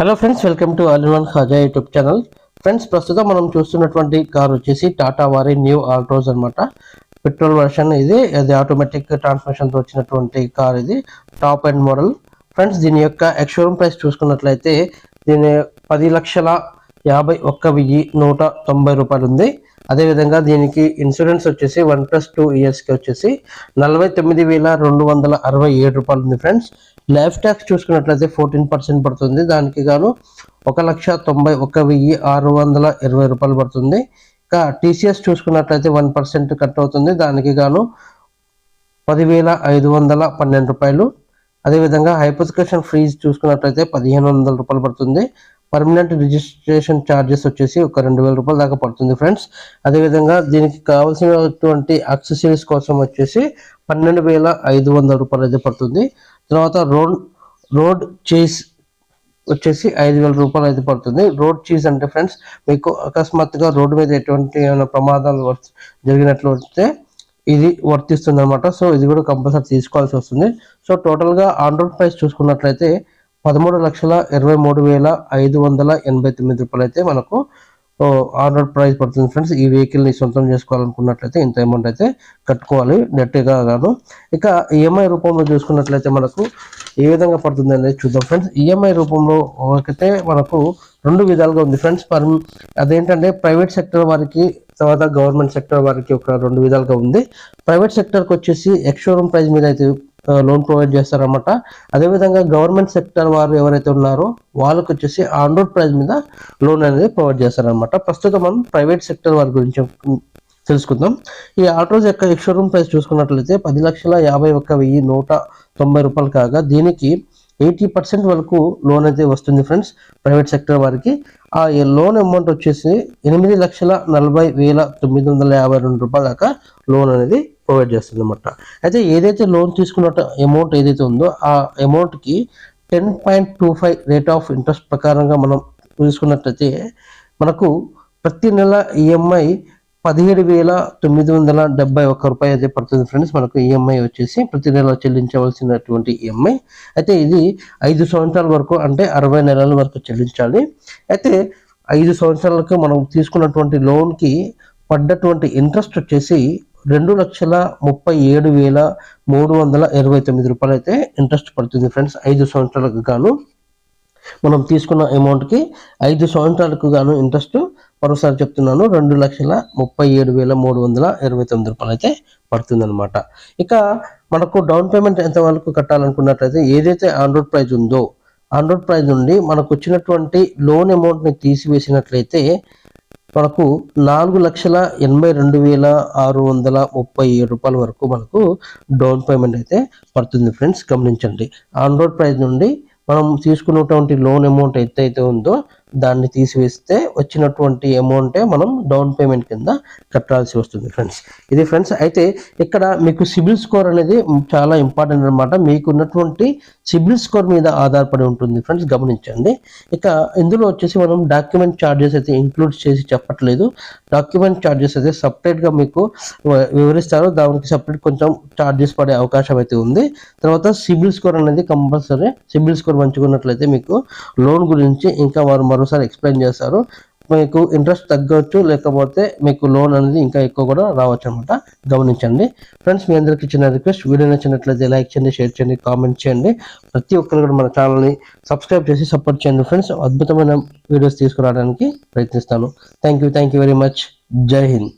Hello friends, welcome to all in one Khaja YouTube channel. Friends, ప్రస్తుతం మనం చూస్తున్నటువంటి car వచ్చేసి టాటా వారి న్యూ ఆల్ట్రోజ్ అనమాట. పెట్రోల్ వర్షన్ అది ఆటోమేటిక్ ట్రాన్స్మిషన్తో వచ్చినటువంటి కార్. ఇది టాప్ అండ్ మోడల్. ఫ్రెండ్స్, దీని యొక్క ఎక్స్-షోరూమ్ ప్రైస్ చూసుకున్నట్లయితే దీని 10,51,190 రూపాయలు ఉంది. అదేవిధంగా దీనికి ఇన్సూరెన్స్ వచ్చేసి 1+2 ఇయర్స్కి వచ్చేసి 49,267 రూపాయలు ఉంది. ఫ్రెండ్స్, లైఫ్ ట్యాక్స్ చూసుకున్నట్లయితే 14% పడుతుంది. దానికి గాను 1,91,620 రూపాయలు పడుతుంది. ఇంకా టీసీఎస్ చూసుకున్నట్లయితే 1% కట్ అవుతుంది. దానికి గాను 10,512 రూపాయలు. అదేవిధంగా హైపోథికేషన్ ఫీజు చూసుకున్నట్లయితే 1,500 రూపాయలు పడుతుంది. పర్మనెంట్ రిజిస్ట్రేషన్ ఛార్జెస్ వచ్చేసి 2,000 రూపాయల దాకా పడుతుంది. ఫ్రెండ్స్, అదేవిధంగా దీనికి కావాల్సినటువంటి యాక్సెసరీస్ కోసం వచ్చేసి 12,500 రూపాయలు అయితే పడుతుంది. తర్వాత రోడ్ చీజ్ వచ్చేసి 5,000 రూపాయలు అయితే పడుతుంది. రోడ్ చీజ్ అంటే ఫ్రెండ్స్, మీకు అకస్మాత్తుగా రోడ్డు మీద ఎటువంటి ఏమైనా ప్రమాదాలు జరిగినట్లయితే ఇది వర్తిస్తుంది అనమాట. సో ఇది కూడా కంపల్సరీ తీసుకోవాల్సి వస్తుంది. సో టోటల్గా ఆన్ రోడ్ ప్రైస్ చూసుకున్నట్లయితే 13,23,589 రూపాయలు అయితే మనకు ఆన్ రోడ్ ప్రైస్ పడుతుంది. ఫ్రెండ్స్, ఈ వెహికల్ని సొంతం చేసుకోవాలనుకున్నట్లయితే ఇంత అమౌంట్ అయితే కట్టుకోవాలి నెట్గా గాను. ఇక ఈఎంఐ రూపంలో చూసుకున్నట్లయితే మనకు ఏ విధంగా పడుతుంది అనేది చూద్దాం. ఫ్రెండ్స్, ఈఎంఐ రూపంలో ఒకటే మనకు 2 విధాలుగా ఉంది. ఫ్రెండ్స్, అదేంటంటే ప్రైవేట్ సెక్టర్ వారికి, తర్వాత గవర్నమెంట్ సెక్టర్ వారికి ఒక 2 విధాలుగా ఉంది. ప్రైవేట్ సెక్టర్కి వచ్చేసి ఎక్స్-షోరూమ్ ప్రైస్ మీద అయితే లోన్ ప్రొవైడ్ చేస్తారన్నమాట. అదేవిధంగా గవర్నమెంట్ సెక్టర్ వారు ఎవరైతే ఉన్నారో వాళ్ళకి వచ్చేసి ఆన్ రోడ్ ప్రైస్ మీద లోన్ అనేది ప్రొవైడ్ చేస్తారనమాట. ప్రస్తుతం మనం ప్రైవేట్ సెక్టర్ వారి గురించి తెలుసుకుందాం. ఈ ఆల్ట్రోజ్ యొక్క ఎక్స్-షోరూమ్ ప్రైస్ చూసుకున్నట్లయితే 10,51,190 రూపాయలు కాగా దీనికి 80% వరకు లోన్ అయితే వస్తుంది. ఫ్రెండ్స్, ప్రైవేట్ సెక్టర్ వారికి ఆ లోన్ అమౌంట్ వచ్చేసి 8,40,952 రూపాయల దాకా లోన్ అనేది ప్రొవైడ్ చేస్తుంది అనమాట. అయితే ఏదైతే లోన్ తీసుకున్న అమౌంట్ ఏదైతే ఉందో ఆ అమౌంట్కి 10.25 రేట్ ఆఫ్ ఇంట్రెస్ట్ ప్రకారంగా మనం తీసుకున్నట్లయితే మనకు ప్రతి నెల ఈఎంఐ 17,971 రూపాయలు అయితే పడుతుంది. ఫ్రెండ్స్, మనకు ఈఎంఐ వచ్చేసి ప్రతి నెల చెల్లించవలసినటువంటి ఈఎంఐ. అయితే ఇది 5 సంవత్సరాల వరకు, అంటే 60 నెలల వరకు చెల్లించాలి. అయితే 5 సంవత్సరాలకు మనం తీసుకున్నటువంటి లోన్కి పడ్డటువంటి ఇంట్రెస్ట్ వచ్చేసి 2,37,329 రూపాయలు అయితే ఇంట్రెస్ట్ పడుతుంది. ఫ్రెండ్స్, 5 సంవత్సరాలకు గాను మనం తీసుకున్న అమౌంట్కి 5 సంవత్సరాలకు గాను ఇంట్రెస్ట్, మరోసారి చెప్తున్నాను, 2,37,329 రూపాయలు అయితే పడుతుంది అనమాట. ఇక మనకు డౌన్ పేమెంట్ ఎంత వరకు కట్టాలనుకున్నట్లయితే ఏదైతే ఆన్ రోడ్ ప్రైస్ ఉందో ఆన్ రోడ్ ప్రైస్ నుండి మనకు వచ్చినటువంటి లోన్ అమౌంట్ని తీసివేసినట్లయితే మనకు 4,82,637 రూపాయల వరకు మనకు డౌన్ పేమెంట్ అయితే పడుతుంది. ఫ్రెండ్స్, గమనించండి, ఆన్ రోడ్ ప్రైస్ నుండి మనం తీసుకున్నటువంటి లోన్ అమౌంట్ ఎంతైతే ఉందో దాన్ని తీసివేస్తే వచ్చినటువంటి అమౌంటే మనం డౌన్ పేమెంట్ కింద కట్టాల్సి వస్తుంది. ఫ్రెండ్స్, ఇది ఫ్రెండ్స్. అయితే ఇక్కడ మీకు సిబిల్ స్కోర్ అనేది చాలా ఇంపార్టెంట్ అనమాట. మీకు ఉన్నటువంటి సిబిల్ స్కోర్ మీద ఆధారపడి ఉంటుంది. ఫ్రెండ్స్, గమనించండి. ఇక ఇందులో వచ్చేసి మనం డాక్యుమెంట్ ఛార్జెస్ అయితే ఇంక్లూడ్ చేసి చెప్పట్లేదు. డాక్యుమెంట్ ఛార్జెస్ అయితే సపరేట్గా మీకు వివరిస్తారు. దానికి సపరేట్ కొంచెం ఛార్జెస్ పడే అవకాశం అయితే ఉంది. తర్వాత సిబిల్ స్కోర్ అనేది కంపల్సరీ. సిబిల్ స్కోర్ మంచిగా ఉన్నట్లయితే మీకు లోన్ గురించి ఇంకా వారు మరోసారి ఎక్స్ప్లెయిన్ చేస్తారు. మీకు ఇంట్రెస్ట్ తగ్గవచ్చు, లేకపోతే మీకు లోన్ అనేది ఇంకా ఎక్కువ కూడా రావచ్చు అనమాట. గమనించండి. ఫ్రెండ్స్, మీ అందరికీ చిన్న రిక్వెస్ట్, వీడియో నచ్చినట్లయితే లైక్ చేయండి, షేర్ చేయండి, కామెంట్ చేయండి. ప్రతి ఒక్కరు కూడా మన ఛానల్ని సబ్స్క్రైబ్ చేసి సపోర్ట్ చేయండి. ఫ్రెండ్స్, అద్భుతమైన వీడియోస్ తీసుకురావడానికి ప్రయత్నిస్తాను. Thank you very much. జై హింద్.